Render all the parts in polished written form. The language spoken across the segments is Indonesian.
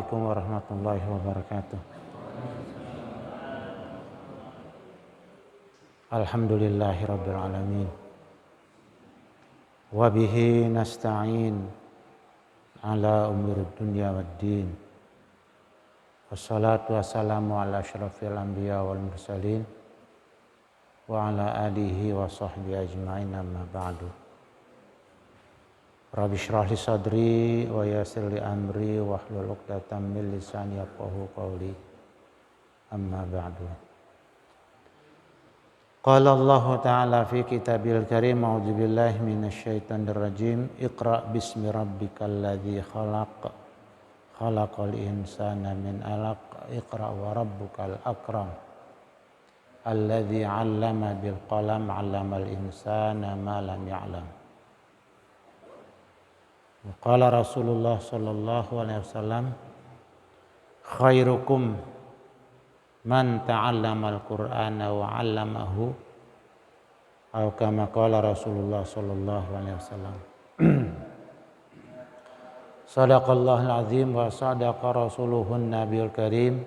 Assalamualaikum warahmatullahi wabarakatuh. Alhamdulillahirabbil alamin. Wa bihi nasta'in ala umurid dunya waddin. Wassalatu wassalamu ala asyrafil anbiya wal mursalin wa ala alihi wa sahbihi ajma'in, amma ba'du. Rabbi shrah li sadri wa yassir li amri wahlul 'uqdatam min lisani yafqahu qawli, amma ba'du. Qala Allah Ta'ala fi kitabil karim, a'udzu billahi minasy syaithanir rajim. Iqra bismi rabbikal ladzi khalaq, khalaqal insana min 'alaq, iqra wa rabbukal akram, alladzi 'allama bil qalam, 'allamal insana ma lam ya'lam. Qala Rasulullah sallallahu alaihi wasallam, khairukum man ta'allamal Qur'ana wa 'allamahu, atau kama qala Rasulullah sallallahu alaihi wasallam. Shadaqallahul azim wa sadaqa rasuluhun nabiyul karim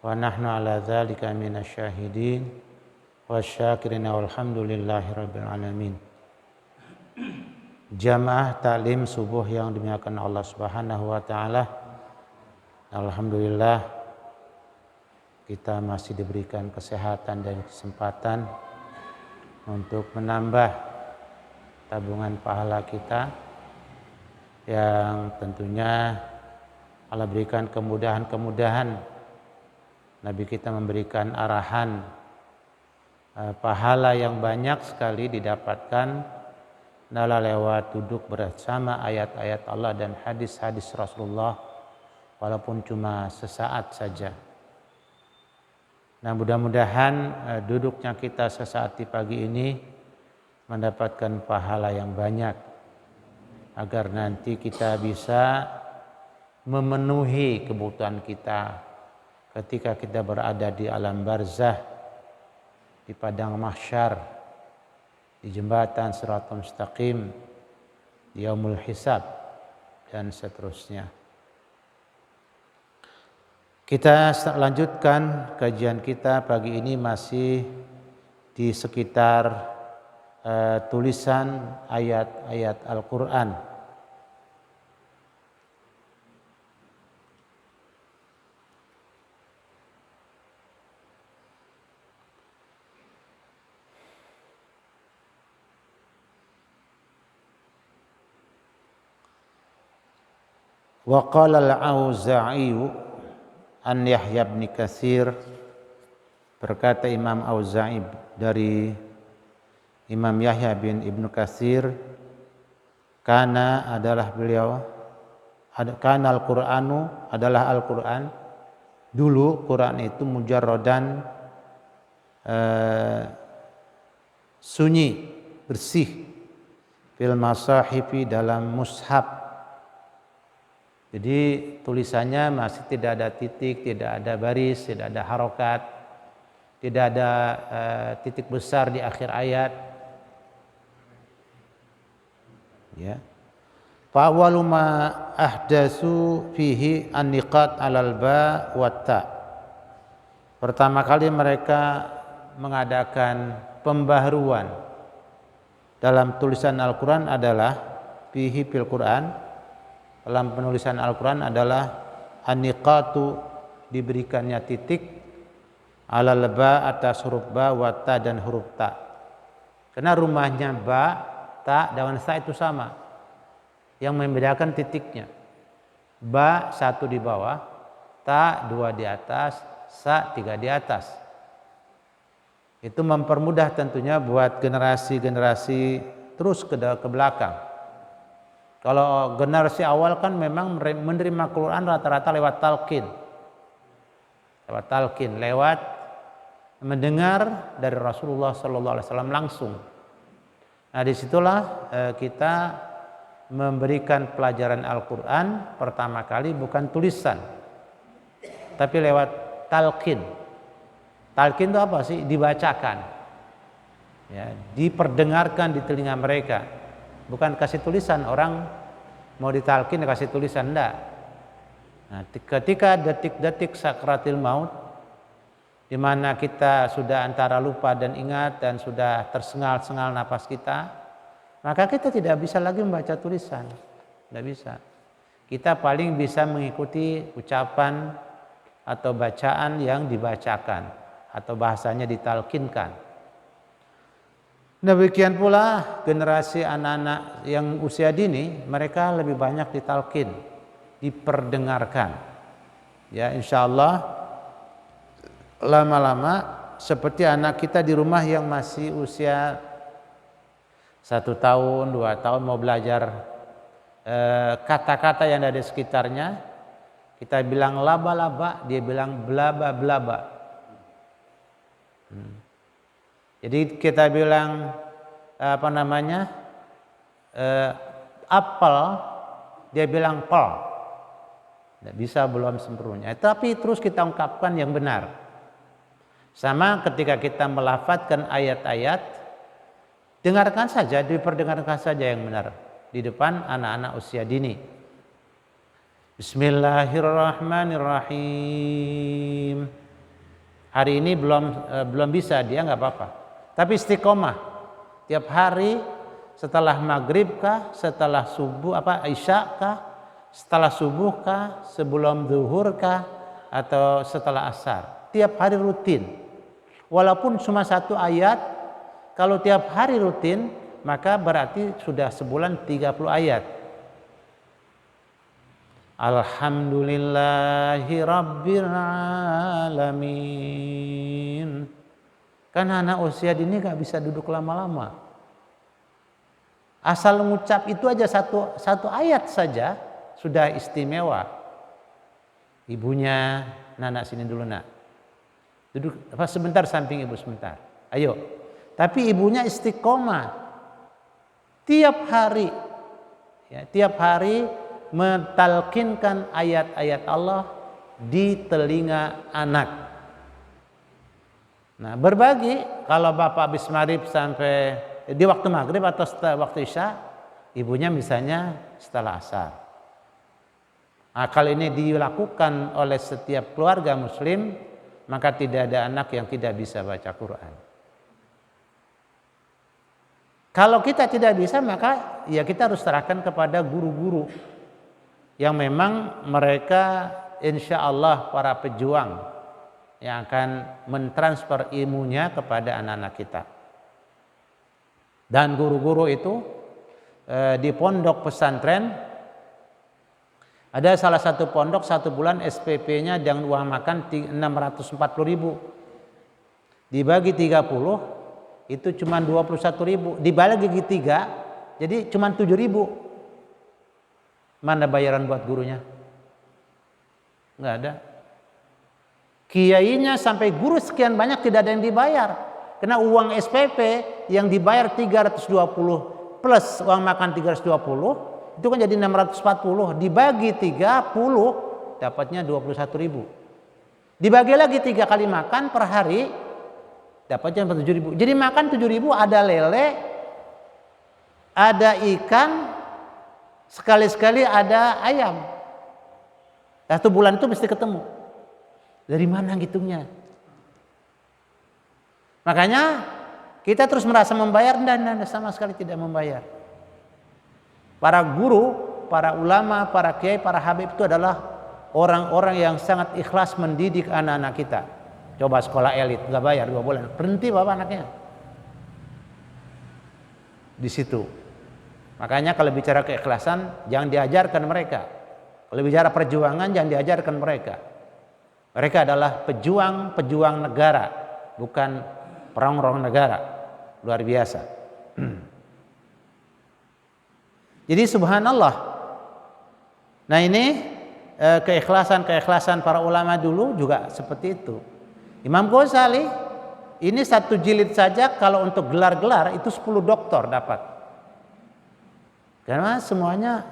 wa nahnu ala dzalika minasy syahidin wasyakirin walhamdulillahi rabbil alamin. Jamaah taklim subuh yang dimuliakan Allah Subhanahu wa taala. Alhamdulillah kita masih diberikan kesehatan dan kesempatan untuk menambah tabungan pahala kita, yang tentunya Allah berikan kemudahan-kemudahan. Nabi kita memberikan arahan pahala yang banyak sekali didapatkan adalah lewat duduk bersama ayat-ayat Allah dan hadis-hadis Rasulullah, walaupun cuma sesaat saja. Nah, mudah-mudahan duduknya kita sesaat di pagi ini mendapatkan pahala yang banyak, agar nanti kita bisa memenuhi kebutuhan kita ketika kita berada di alam barzah, di padang mahsyar, di jembatan Shiratal Mustaqim, di yaumul hisab, dan seterusnya. Kita lanjutkan kajian kita pagi ini masih di sekitar tulisan ayat-ayat Al-Quran. Wa qala al-Auza'i an Yahya bin Katsir, berkata Imam Auza'i dari Imam Yahya bin Ibnu Katsir, kana adalah beliau, kana al-Qur'anu adalah Al-Qur'an, dulu Quran itu mujarradan, sunyi, bersih, fil masahifi, dalam mushaf. Jadi tulisannya masih tidak ada titik, tidak ada baris, tidak ada harokat, tidak ada titik besar di akhir ayat. Ya. Fa awwalu ma ahdatsu fihi an-niqat 'alal ba wa ta. Pertama kali mereka mengadakan pembaharuan dalam tulisan Al-Qur'an adalah fihi fil Qur'an, dalam penulisan Al-Quran adalah an-niqatu, diberikannya titik, alal ba, atas huruf ba, wa ta, dan huruf ta. Karena rumahnya ba, ta, dan sa itu sama. Yang membedakan titiknya. Ba satu di bawah, ta dua di atas, sa tiga di atas. Itu mempermudah tentunya buat generasi-generasi terus ke belakang. Kalau generasi awal kan memang menerima Quran rata-rata lewat talqin. Lewat talqin, lewat mendengar dari Rasulullah sallallahu alaihi wasallam langsung. Nah, disitulah kita memberikan pelajaran Al-Quran pertama kali bukan tulisan, tapi lewat talqin. Talqin itu apa sih? Dibacakan, ya, diperdengarkan di telinga mereka. Bukan kasih tulisan, orang mau ditalkin kasih tulisan, enggak. Nah, ketika detik-detik sakratil maut, di mana kita sudah antara lupa dan ingat dan sudah tersengal-sengal napas kita, maka kita tidak bisa lagi membaca tulisan, tidak bisa. Kita paling bisa mengikuti ucapan atau bacaan yang dibacakan atau bahasanya ditalkinkan. Demikian pula generasi anak-anak yang usia dini, mereka lebih banyak ditalkin, diperdengarkan. Ya, insya Allah lama-lama seperti anak kita di rumah yang masih usia 1 tahun, 2 tahun mau belajar kata-kata yang ada di sekitarnya. Kita bilang laba-laba, dia bilang blaba-blaba. Jadi kita bilang apel, dia bilang pel. Tidak bisa belum sempurna. Tapi terus kita ungkapkan yang benar. Sama ketika kita melafadzkan ayat-ayat, dengarkan saja, diperdengarkan saja yang benar di depan anak-anak usia dini. Bismillahirrahmanirrahim. Hari ini belum bisa, dia nggak apa-apa. Tapi istiqomah. Tiap hari setelah maghrib kah, setelah subuh isya kah, setelah subuh kah, sebelum zuhur kah, atau setelah asar. Tiap hari rutin. Walaupun cuma 1 ayat, kalau tiap hari rutin, maka berarti sudah sebulan 30 ayat. Alhamdulillahi Rabbil Alamin. Kan anak usia dini gak bisa duduk lama-lama. Asal mengucap itu aja satu ayat saja sudah istimewa. Ibunya, nak sini dulu nak. Duduk sebentar samping ibu sebentar. Ayo. Tapi ibunya istiqomah. Tiap hari mentalkinkan ayat-ayat Allah di telinga anak. Nah, berbagi kalau bapak habis maghrib sampai di waktu maghrib atau setelah waktu isya, ibunya misalnya setelah asar. Nah, kali ini dilakukan oleh setiap keluarga muslim, maka tidak ada anak yang tidak bisa baca Quran. Kalau kita tidak bisa, maka ya kita harus serahkan kepada guru-guru yang memang mereka insya Allah para pejuang yang akan mentransfer ilmunya kepada anak-anak kita. Dan guru-guru itu di pondok pesantren, ada salah satu pondok 1 bulan SPP-nya dengan uang makan 640.000. Dibagi 30 itu cuma 21.000. Dibagi 3 jadi cuma 7.000. Mana bayaran buat gurunya? Enggak ada. Kiainya sampai guru sekian banyak tidak ada yang dibayar. Karena uang SPP yang dibayar 320 plus uang makan 320 itu kan jadi 640. Dibagi 30 dapatnya 21.000. Dibagi lagi 3 kali makan per hari dapatnya 7.000. Jadi makan 7.000 ada lele, ada ikan, sekali-sekali ada ayam. 1 bulan itu mesti ketemu. Dari mana ngitungnya? Makanya kita terus merasa membayar dan sama sekali tidak membayar. Para guru, para ulama, para kiai, para habib itu adalah orang-orang yang sangat ikhlas mendidik anak-anak kita. Coba sekolah elit nggak bayar 2 bulan, berhenti bapak anaknya. Di situ. Makanya kalau bicara keikhlasan jangan diajarkan mereka. Kalau bicara perjuangan jangan diajarkan mereka. Mereka adalah pejuang negara, bukan perongrong negara. Luar biasa. Jadi subhanallah. Nah ini keikhlasan para ulama dulu juga seperti itu. Imam Ghazali ini 1 jilid saja kalau untuk gelar-gelar itu 10 doktor dapat. Karena semuanya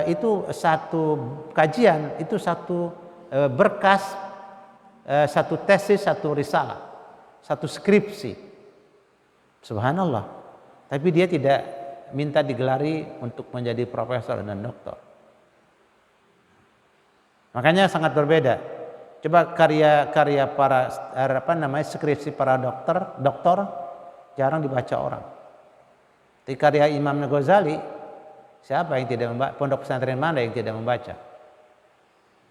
itu satu kajian, itu satu berkas, satu tesis, satu risalah, satu skripsi. Subhanallah. Tapi dia tidak minta digelari untuk menjadi profesor dan doktor. Makanya sangat berbeda. Coba karya-karya para skripsi para doktor jarang dibaca orang. Di karya Imam Ghazali, siapa yang tidak membaca? Pondok pesantren mana yang tidak membaca?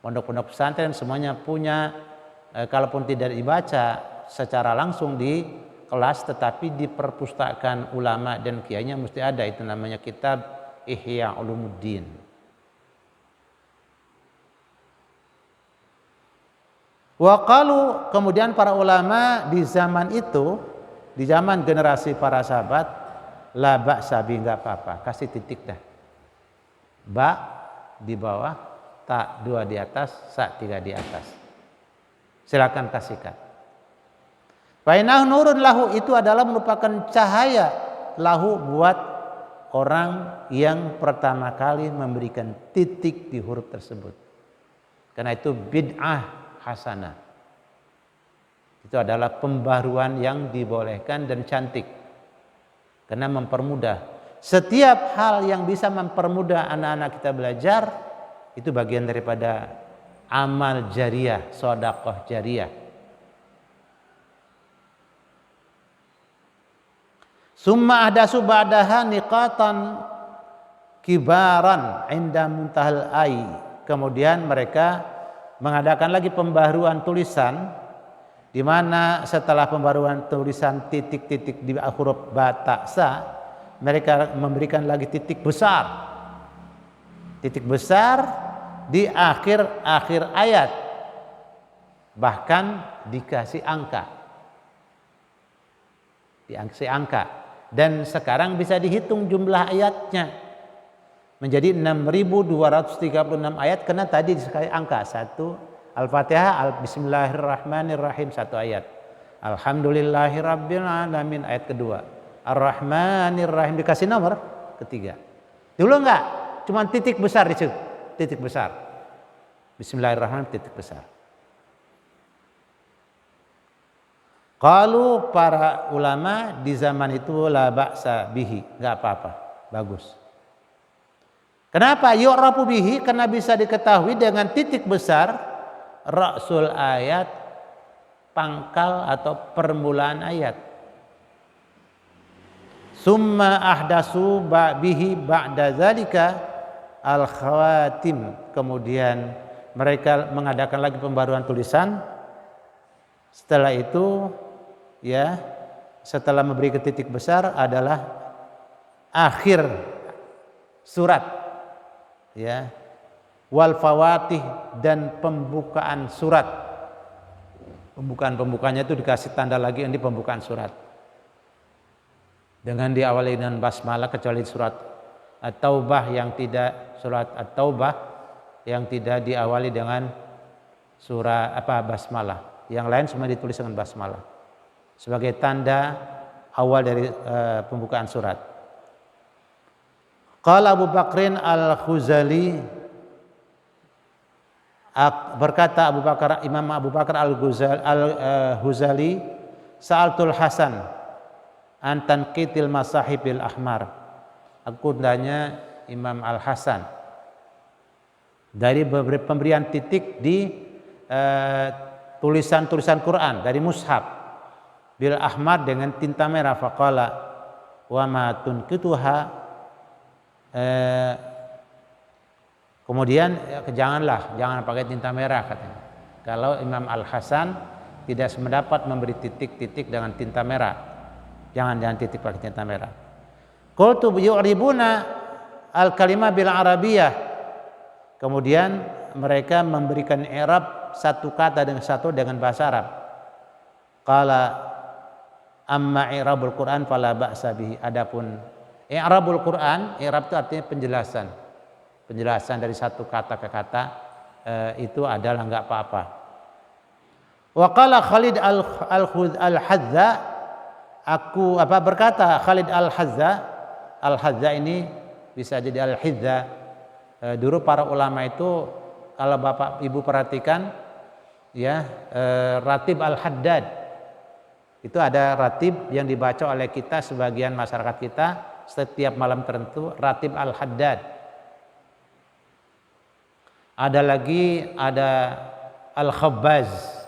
Pondok-pondok pesantren semuanya punya, kalaupun tidak dibaca secara langsung di kelas, tetapi di perpustakaan ulama dan kiainya mesti ada. Itu namanya kitab Ihya Ulumuddin. Waqalu, kemudian para ulama di zaman itu, di zaman generasi para sahabat, la ba'sa bi, enggak apa-apa, kasih titik dah. Ba di bawah, ta 2 di atas, sa 3 di atas. Silakan kasihkan. Fainahu nurun lahu, itu adalah merupakan cahaya lahu buat orang yang pertama kali memberikan titik di huruf tersebut. Karena itu bid'ah hasanah. Itu adalah pembaruan yang dibolehkan dan cantik. Karena mempermudah. Setiap hal yang bisa mempermudah anak-anak kita belajar, itu bagian daripada amal jariyah, sedekah jariyah. Summa ahdasu ba'daha niqatan kibaran inda muntahal ai. Kemudian mereka mengadakan lagi pembaruan tulisan, di mana setelah pembaruan tulisan titik-titik di huruf ba ta sa, mereka memberikan lagi titik besar. Titik besar di akhir ayat. Bahkan dikasih angka. Dikasih angka. Dan sekarang bisa dihitung jumlah ayatnya. Menjadi 6.236 ayat, karena tadi sekali angka 1 Al-Fatihah, Bismillahirrahmanirrahim 1 ayat, Alhamdulillahirabbil alamin ayat kedua, Ar-Rahmanirrahim dikasih nomor ketiga. Dulu enggak, cuma titik besar di situ, titik besar. Bismillahirrahmanirrahim titik besar. Kalau para ulama di zaman itu la ba'sa bihi, enggak apa-apa, bagus. Kenapa? Yu'rafu bihi, karena bisa diketahui dengan titik besar ra'sul ayat, pangkal atau permulaan ayat. Summa ahdasu bihi ba'da zalika al-khawatim. Kemudian mereka mengadakan lagi pembaruan tulisan. Setelah itu ya, setelah memberi ke titik besar adalah akhir surat. Ya, wal fawatih, dan pembukaan surat. Pembukaannya itu dikasih tanda lagi, ini pembukaan surat. Dengan diawali dengan basmalah, kecuali surat At-Taubah yang tidak, surat At-Taubah yang tidak diawali dengan surah basmalah. Yang lain semua ditulis dengan basmalah sebagai tanda awal dari pembukaan surat. Qala Abu Bakrin Al-Ghazali, berkata Imam Abu Bakar Al-Ghazali, Sa'altul Hasan an tanqitil masahibil ahmar. Aku tanya Imam Al-Hasan dari pemberian titik di tulisan-tulisan Quran dari mushaf bil ahmar dengan tinta merah. Faqala wa ma tunqituha. Kemudian jangan pakai tinta merah katanya. Kalau Imam Al-Hasan tidak sependapat memberi titik-titik dengan tinta merah, jangan titik pakai tinta merah. Qultu yu'ribuna al-kalimah bil arabiyah. Kemudian mereka memberikan i'rab satu kata dengan bahasa Arab. Qala amma i'rabul Quran fala ba'sa bihi. Adapun i'rabul Quran, i'rab itu artinya penjelasan. Penjelasan dari satu kata ke kata, itu adalah enggak apa-apa. Wa qala Khalid Al-Hadza, berkata Khalid Al-Hadza ini bisa jadi Al-Hidza. Dulu para ulama itu, kalau Bapak Ibu perhatikan ya, Ratib Al-Haddad. Itu ada ratib yang dibaca oleh kita sebagian masyarakat kita setiap malam tertentu, Ratib Al-Haddad. Ada lagi ada Al-Khabbaz.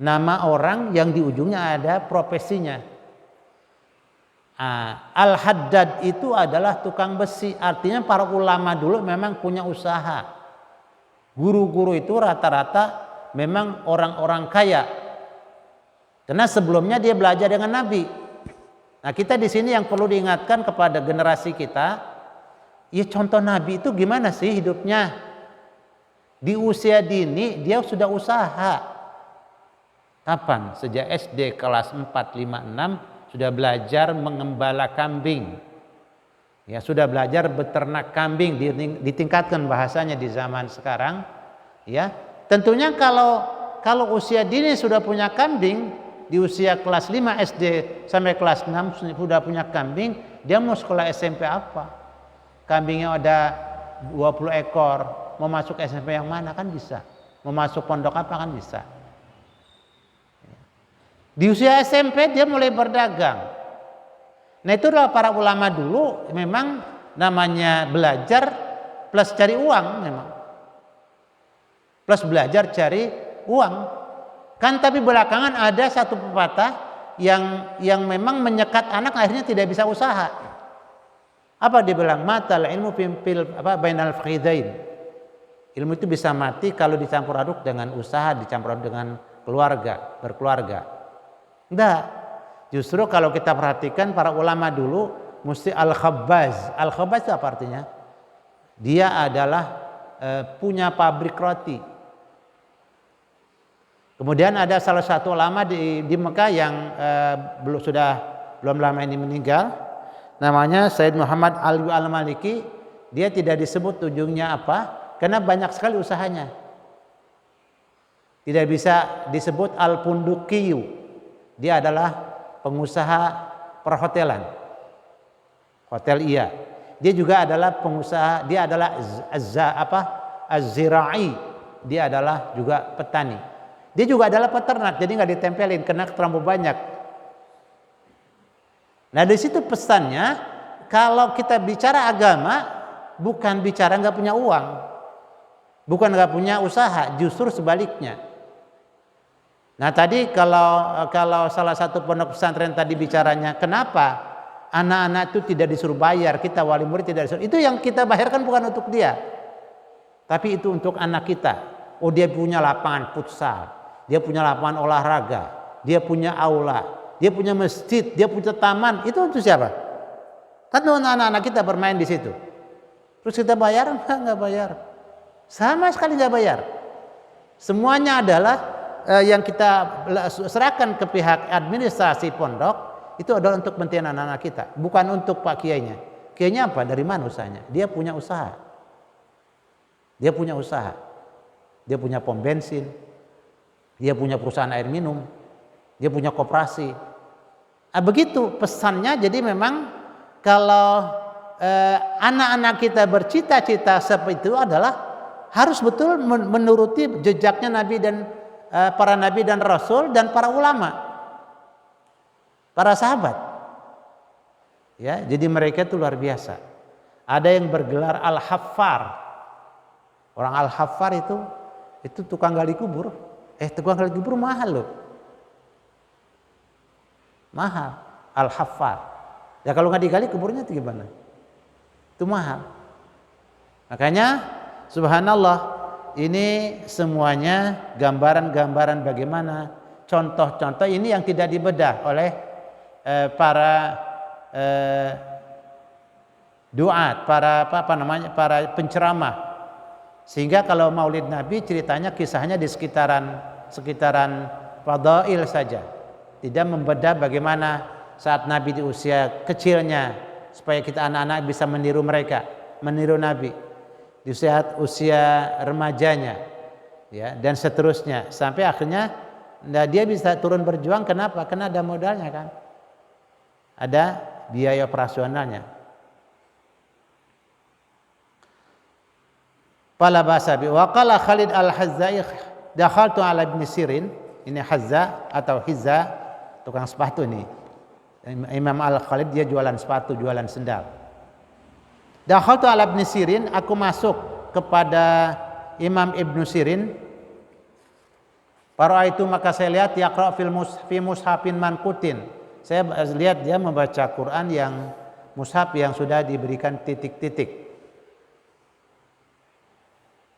Nama orang yang di ujungnya ada profesinya. Al-Haddad itu adalah tukang besi. Artinya para ulama dulu memang punya usaha. Guru-guru itu rata-rata memang orang-orang kaya. Karena sebelumnya dia belajar dengan Nabi. Nah, kita di sini yang perlu diingatkan kepada generasi kita, ya contoh Nabi itu gimana sih hidupnya? Di usia dini dia sudah usaha. Kapan? Sejak SD kelas 4, 5, 6 sudah belajar mengembala kambing. Ya, sudah belajar beternak kambing, ditingkatkan bahasanya di zaman sekarang. Ya, tentunya kalau usia dini sudah punya kambing, di usia kelas 5 SD sampai kelas 6 sudah punya kambing, dia mau sekolah SMP apa? Kambingnya ada 20 ekor, mau masuk SMP yang mana kan bisa. Mau masuk pondok apa kan bisa. Di usia SMP dia mulai berdagang. Nah, itulah para ulama dulu memang namanya belajar plus cari uang memang. Plus belajar cari uang. Kan tapi belakangan ada satu pepatah yang memang menyekat anak akhirnya tidak bisa usaha. Apa dia bilang? Matal ilmu bainal fakhidain. Ilmu itu bisa mati kalau dicampur aduk dengan usaha, dicampur aduk dengan berkeluarga. Enggak. Justru kalau kita perhatikan para ulama dulu mesti al-khabbaz. Al-khabbaz itu apa artinya? Dia adalah punya pabrik roti. Kemudian ada salah satu ulama di Mekah yang belum lama ini meninggal, namanya Sayyid Muhammad Al-Maliki. Dia tidak disebut ujungnya apa, karena banyak sekali usahanya. Tidak bisa disebut Al-Pundukiyu. Dia adalah pengusaha perhotelan. Hotel iya. Dia juga adalah pengusaha, dia adalah az-zirai. Dia adalah juga petani. Dia juga adalah peternak, jadi nggak ditempelin karena terlalu banyak. Nah, dari situ pesannya, kalau kita bicara agama, bukan bicara nggak punya uang, bukan nggak punya usaha, justru sebaliknya. Nah, tadi kalau salah satu pondok pesantren tadi bicaranya, kenapa anak-anak itu tidak disuruh bayar, kita wali murid tidak disuruh, itu yang kita bayarkan bukan untuk dia, tapi itu untuk anak kita. Oh, dia punya lapangan futsal, dia punya lapangan olahraga, dia punya aula, dia punya masjid, dia punya taman. Itu untuk siapa? Kan anak-anak kita bermain di situ. Terus kita bayar? Enggak bayar. Sama sekali enggak bayar. Semuanya adalah yang kita serahkan ke pihak administrasi pondok, itu adalah untuk kepentingan anak-anak kita, bukan untuk Pak Kiainya. Kiainya apa? Dari mana usahanya? Dia punya usaha. Dia punya usaha. Dia punya pom bensin. Dia punya perusahaan air minum, dia punya koperasi. Nah, begitu pesannya. Jadi memang kalau anak-anak kita bercita-cita seperti itu adalah harus betul menuruti jejaknya Nabi dan para Nabi dan Rasul dan para ulama, para sahabat. Ya, jadi mereka itu luar biasa. Ada yang bergelar Al-Haffar. Orang Al-Haffar itu tukang gali kubur. Tukang gali kubur mahal loh. Mahal. Al-Haffar. Ya kalau nggak digali kuburnya itu gimana? Itu mahal. Makanya subhanallah, ini semuanya gambaran-gambaran bagaimana contoh-contoh ini yang tidak dibedah oleh para duat, para para penceramah. Sehingga kalau Maulid Nabi ceritanya kisahnya di sekitaran fadail saja. Tidak membedah bagaimana saat Nabi di usia kecilnya supaya kita anak-anak bisa meniru mereka, meniru Nabi. Di usia remajanya, ya, dan seterusnya sampai akhirnya dia bisa turun berjuang. Kenapa? Karena ada modalnya kan. Ada biaya operasionalnya. Fala basa bi wa qala Khalid al-Hazzai dakhaltu ala Ibn Sirin. Ini Hazza atau Hizza, tukang sepatu nih. Imam Al-Khalid dia jualan sepatu, jualan sendal. Dakhaltu ala Ibn Sirin, aku masuk kepada Imam Ibnu Sirin, itu maka saya lihat yaqra fi mushafin manqutin. Saya lihat dia membaca Quran yang mushaf yang sudah diberikan titik-titik.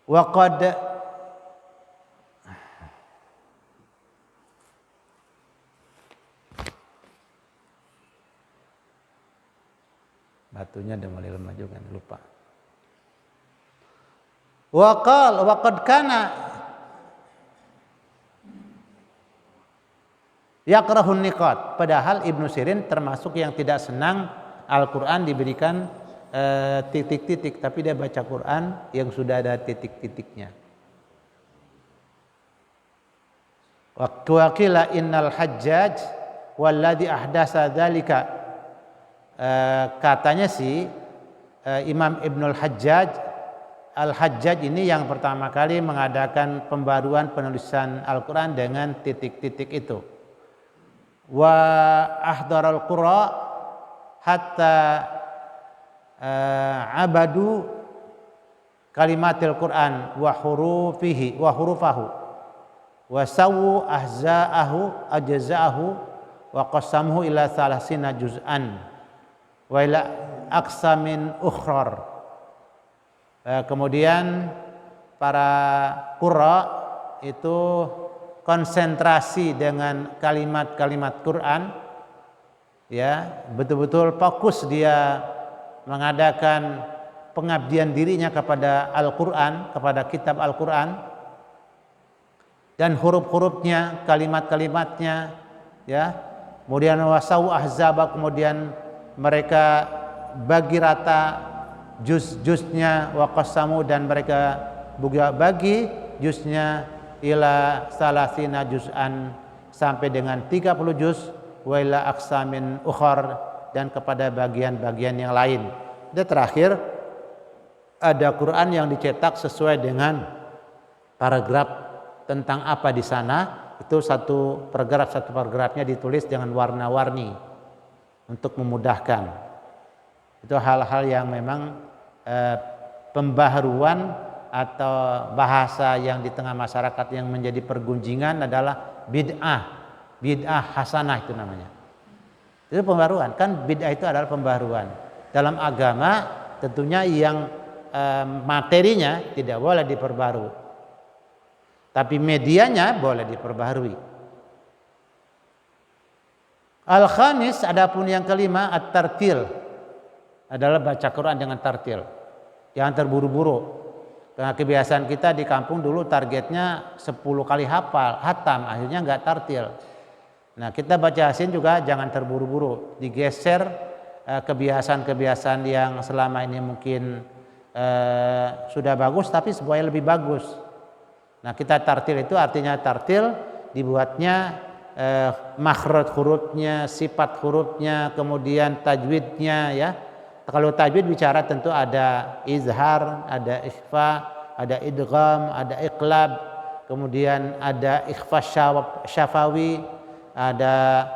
Wa qad batunya udah mulai lemah juga, lupa. Wa qad kana yakrahun niqat, padahal Ibnu Sirin termasuk yang tidak senang Al-Qur'an diberikan titik-titik, tapi dia baca Quran yang sudah ada titik-titiknya. Wa qila innal Hajjaj walladzi ahdasa dzalika, katanya sih Imam Ibnul Hajjaj, Al-Hajjaj ini yang pertama kali mengadakan pembaruan penulisan Al-Qur'an dengan titik-titik itu. Wa ahdaral qura hatta abadu kalimatil Quran wa hurufihi wa hurufahu wa sawu ajza'ahu wa qasamuhu ila salasina juz'an wa ila aqsamin ukhrar. Kemudian para qurra itu konsentrasi dengan kalimat-kalimat Quran, ya, betul-betul fokus dia mengadakan pengabdian dirinya kepada Al-Quran, kepada kitab Al-Quran, dan huruf-hurufnya, kalimat-kalimatnya, ya. Kemudian wasau ahzaba, kemudian mereka bagi rata juz-juznya, waqasamu, dan mereka bagi juznya ila salasina juz'an, sampai dengan 30 juz, wa ila aqsamin ukhar, dan kepada bagian-bagian yang lain. Dan terakhir ada Quran yang dicetak sesuai dengan paragraf tentang apa di sana. Itu satu paragrafnya ditulis dengan warna-warni untuk memudahkan. Itu hal-hal yang memang pembaharuan atau bahasa yang di tengah masyarakat yang menjadi pergunjingan adalah bid'ah hasanah, itu namanya. Itu pembaruan, kan bid'ah itu adalah pembaruan. Dalam agama tentunya yang materinya tidak boleh diperbarui, tapi medianya boleh diperbarui. Al-khamis, adapun yang kelima, at-tartil, adalah baca Quran dengan tartil, jangan terburu-buru. Karena kebiasaan kita di kampung dulu targetnya 10 kali hatam, akhirnya nggak tartil. Nah, kita baca Yasin juga jangan terburu-buru, digeser kebiasaan-kebiasaan yang selama ini mungkin sudah bagus tapi supaya lebih bagus. Nah, kita tartil itu artinya tartil dibuatnya makhraj hurufnya, sifat hurufnya, kemudian tajwidnya, ya. Kalau tajwid bicara tentu ada izhar, ada ikhfa, ada idgham, ada iqlab, kemudian ada ikhfa syafawi, ada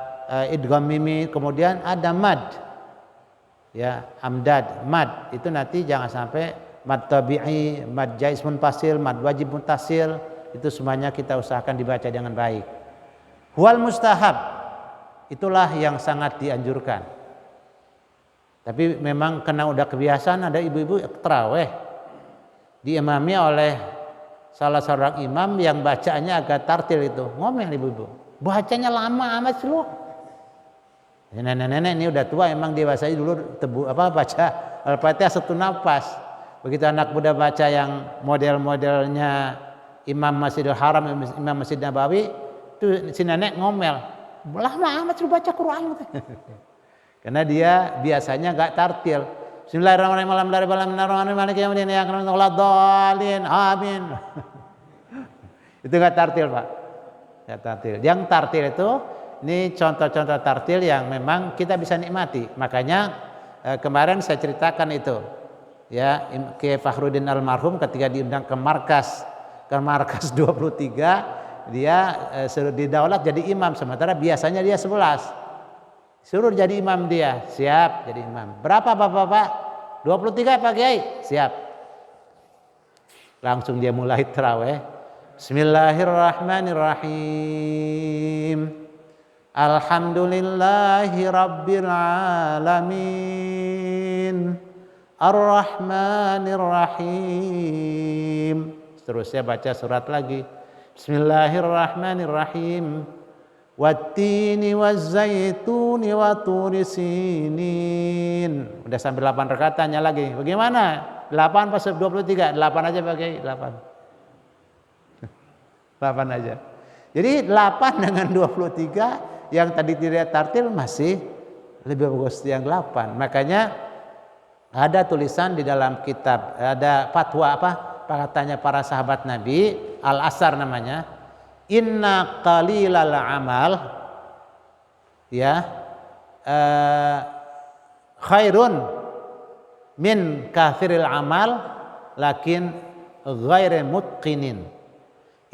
idgham mimi, kemudian ada mad, ya, amdad, mad. Itu nanti jangan sampai mad tabi'i, mad jaiz munfasil, mad wajib muttasil, itu semuanya kita usahakan dibaca dengan baik. Huwal mustahab, itulah yang sangat dianjurkan. Tapi memang karena udah kebiasaan, ada ibu-ibu tarawih diimami oleh salah seorang imam yang bacaannya agak tartil, itu ngomel ibu-ibu, bacanya lama amat sih lu. Nenek-nenek ini udah tua, emang dia bahasanya dulu baca Al-Fatihah satu nafas. Begitu anak muda baca yang model-modelnya Imam Masjidil Haram, Imam Masjid Nabawi, itu si nenek ngomel, lama amat lu baca Quran. Karena dia biasanya enggak tartil. Bismillahirrahmanirrahim. Amin. Itu enggak tartil, Pak. Enggak tartil. Yang tartil itu, ini contoh-contoh tartil yang memang kita bisa nikmati. Makanya kemarin saya ceritakan itu, ya, Kiai Fakhruddin almarhum ketika diundang ke markas 23, dia didaulat jadi imam, sementara biasanya dia 11. Suruh jadi imam dia, siap jadi imam. Berapa Bapak-bapak? 23 Pak Kiai? Siap. Langsung dia mulai tarawih. Bismillahirrahmanirrahim. Alhamdulillahi rabbil alamin. Ar-Rahmanir-Rahim. Seterusnya baca surat lagi. Bismillahirrahmanirrahim. Wattini wazzaituni wa turi sinin. Udah sampai 8 rakaatnya lagi. Bagaimana? 8 pas 23? 8 aja pakai 8. 8 aja. Jadi 8 dengan 23 yang tadi tidak tartil masih lebih bagus yang 8. Makanya ada tulisan di dalam kitab, ada fatwa katanya para sahabat Nabi, Al-Asar namanya. Inna qalilal amal khairun min kathiril amal lakin ghairi mutqinin.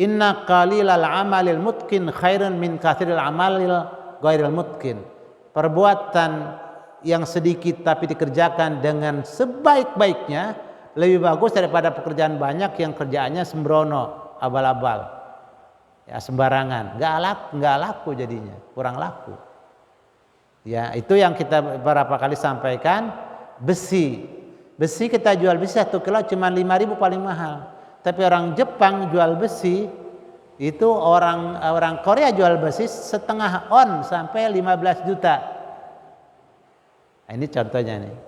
Inna qalilal amalil mutqin khairun min kathiril amalil ghairil mutqin. Perbuatan yang sedikit tapi dikerjakan dengan sebaik-baiknya lebih bagus daripada pekerjaan banyak yang kerjaannya sembrono, abal-abal. Ya sembarangan, nggak laku jadinya, kurang laku. Ya itu yang kita beberapa kali sampaikan. Besi kita jual besi 1 kilo cuma 5.000 paling mahal. Tapi orang Jepang jual besi itu orang Korea jual besi setengah on sampai 15 juta. Nah, ini contohnya nih,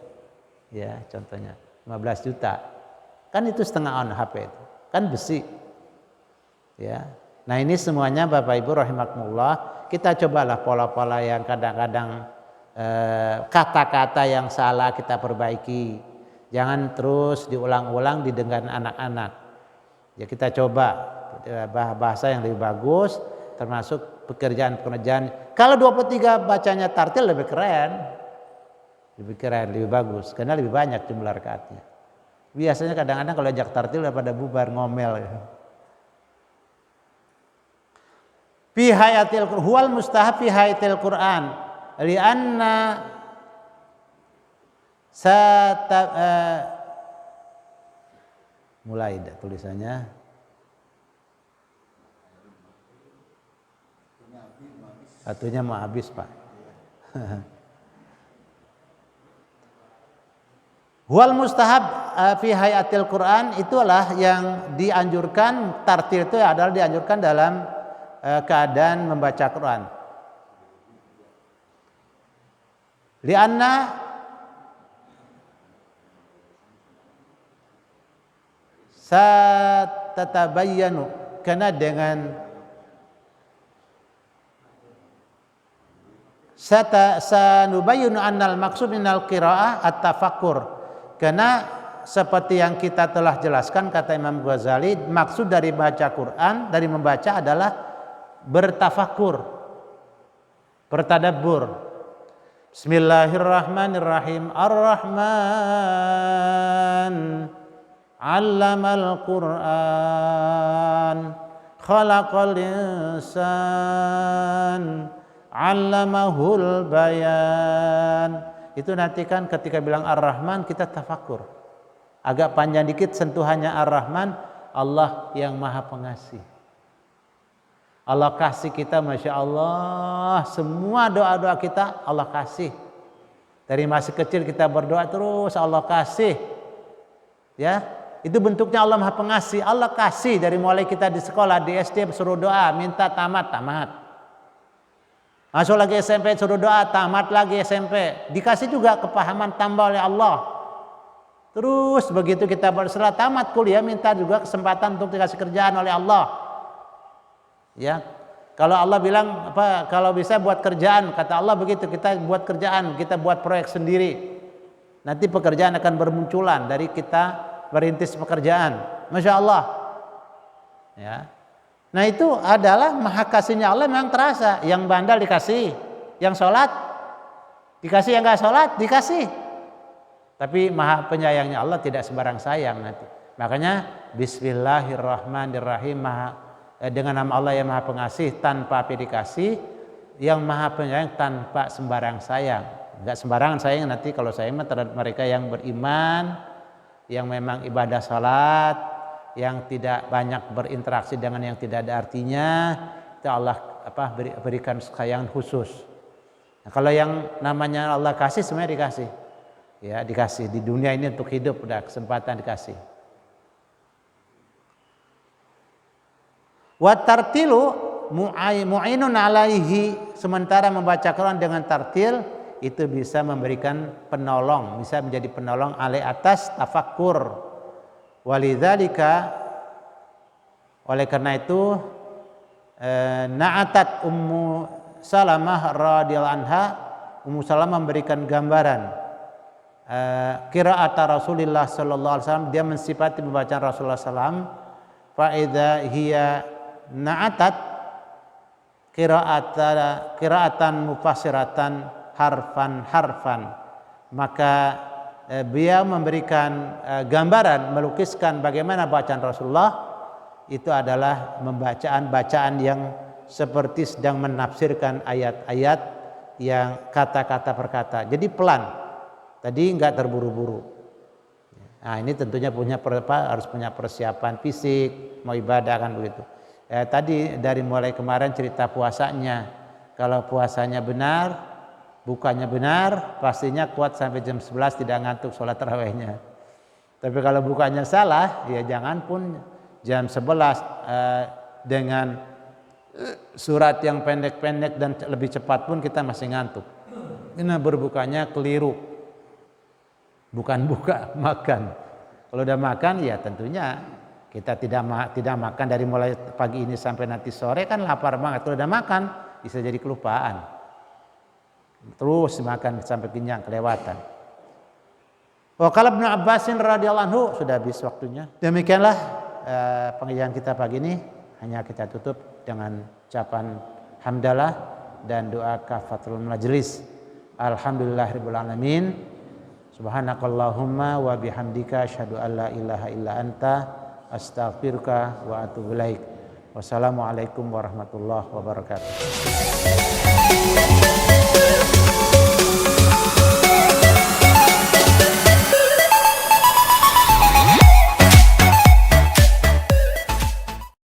ya contohnya 15 juta. Kan itu setengah on HP itu, kan besi. Ya. Nah ini semuanya Bapak Ibu rahimakumullah, kita cobalah pola-pola yang kadang-kadang kata-kata yang salah kita perbaiki. Jangan terus diulang-ulang didengar anak-anak. Ya kita coba bahasa yang lebih bagus, termasuk pekerjaan-pekerjaan. Kalau 23 bacanya tartil lebih keren, lebih bagus, karena lebih banyak jumlah rakaatnya. Biasanya kadang-kadang kalau ajak tartil daripada bubar ngomel. Ya. Fi hayatil huwal mustahab fi hayatil Quran lianna mulai tulisannya satunya mau habis Pak. Huwal mustahab fi hayatil Quran itulah yang dianjurkan, tartil itu adalah dianjurkan dalam keadaan membaca Quran. Lianna satatabayyanu, karena dengan sanubayyinu annal maksud minal qiraah at-tafakkur, karena seperti yang kita telah jelaskan kata Imam Ghazali, maksud dari baca Quran, dari membaca adalah bertafakur, bertadabbur. Bismillahirrahmanirrahim. Ar-Rahman 'allamal Qur'an khalaqal insan 'allamahul bayan. Itu nanti kan ketika bilang Ar-Rahman kita tafakur. Agak panjang dikit sentuhannya Ar-Rahman, Allah yang Maha Pengasih. Allah kasih kita, Masya Allah, semua doa-doa kita Allah kasih. Dari masih kecil kita berdoa terus Allah kasih. Ya, itu bentuknya Allah Maha Pengasih. Allah kasih dari mulai kita di sekolah, di SD suruh doa, minta tamat. Masuk lagi SMP suruh doa, tamat lagi SMP. Dikasih juga kepahaman tambah oleh Allah. Terus begitu kita berserah tamat kuliah, minta juga kesempatan untuk dikasih kerjaan oleh Allah. Ya, kalau Allah bilang kalau bisa buat kerjaan, kata Allah begitu, kita buat kerjaan, kita buat proyek sendiri. Nanti pekerjaan akan bermunculan dari kita merintis pekerjaan. Masya Allah. Ya. Nah itu adalah maha kasihnya Allah memang terasa. Yang bandel dikasih, yang sholat dikasih, yang nggak sholat dikasih. Tapi maha penyayangnya Allah tidak sembarang sayang nanti. Makanya Bismillahirrahmanirrahim, dengan nama Allah yang Maha Pengasih tanpa dikasih, yang Maha Penyayang tanpa sembarang sayang. Enggak sembarangan sayang nanti kalau sayang terhadap mereka yang beriman, yang memang ibadah salat, yang tidak banyak berinteraksi dengan yang tidak ada artinya, itu Allah berikan kesayangan khusus. Nah, kalau yang namanya Allah kasih semuanya dikasih. Ya, dikasih di dunia ini untuk hidup, udah kesempatan dikasih. Wa tartilu mu'inun alaihi, sementara membaca Quran dengan tartil itu bisa memberikan penolong, bisa menjadi penolong alai atas tafakkur. Walidzalika, oleh karena itu na'atat Ummu Salamah radhiyallahu anha, Ummu Salamah memberikan gambaran qiraat Rasulullah sallallahu alaihi wasallam, dia mensifati pembacaan Rasulullah sallam, fa idza hiya na'atat qiraatan mufassiratan harfan, maka beliau memberikan gambaran, melukiskan bagaimana bacaan Rasulullah itu adalah bacaan yang seperti sedang menafsirkan ayat-ayat yang kata-kata per kata. Jadi pelan. Tadi enggak terburu-buru. Nah, ini tentunya harus punya persiapan fisik, mau ibadah kan begitu. Tadi dari mulai kemarin cerita puasanya. Kalau puasanya benar, bukanya benar, pastinya kuat sampai jam 11 tidak ngantuk sholat tarawihnya. Tapi kalau bukanya salah, ya jangan pun jam 11 dengan surat yang pendek-pendek dan lebih cepat pun kita masih ngantuk. Ini berbukanya keliru. Bukan buka, makan. Kalau udah makan ya tentunya kita tidak makan dari mulai pagi ini sampai nanti sore, kan lapar banget. Kalau udah makan bisa jadi kelupaan. Terus makan sampai kenyang, kelewatan. Wa qala Ibnu Abbasin radhiyallahu anhu, sudah habis waktunya. Demikianlah pengajian kita pagi ini, hanya kita tutup dengan ucapan hamdalah dan doa kafatul majelis. Alhamdulillahirabbil alamin. Subhanakallahumma wa bihamdika asyhadu an la ilaha illa anta astaghfiruka wa atubu ilaik. Wassalamualaikum warahmatullahi wabarakatuh.